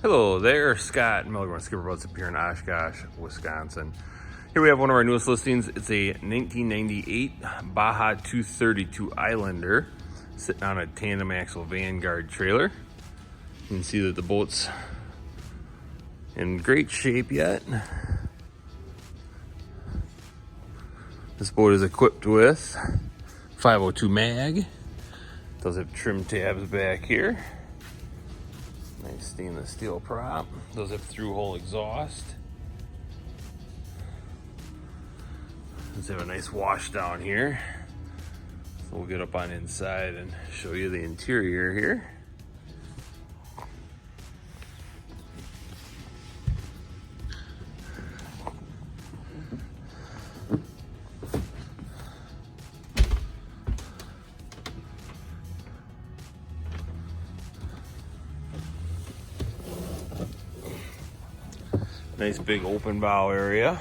Hello there, Scott Milgram with SkipperBud's up here in Oshkosh, Wisconsin. Here we have one of our newest listings. It's a 1998 Baja 232 Islander sitting on a tandem axle Vanguard trailer. You can see that the boat's in great shape yet. This boat is equipped with 502 mag. Does have trim tabs back here. Nice stainless steel prop. Does have through-hole exhaust. Does have a nice wash down here. So we'll get up on inside and show you the interior here. Nice big open bow area.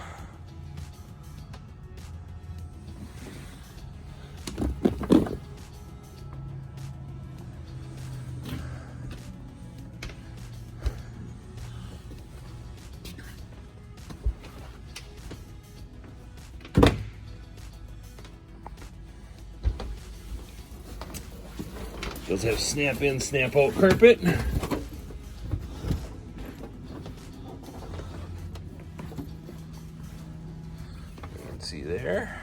Does have snap in, snap out carpet. See there.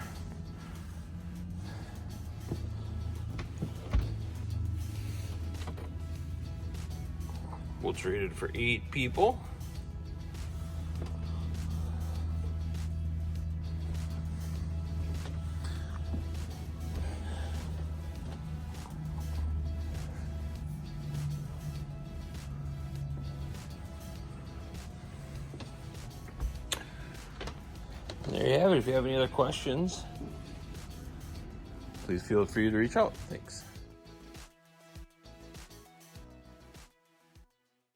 We'll trade it for 8 people. There you have it. If you have any other questions, please feel free to reach out. Thanks.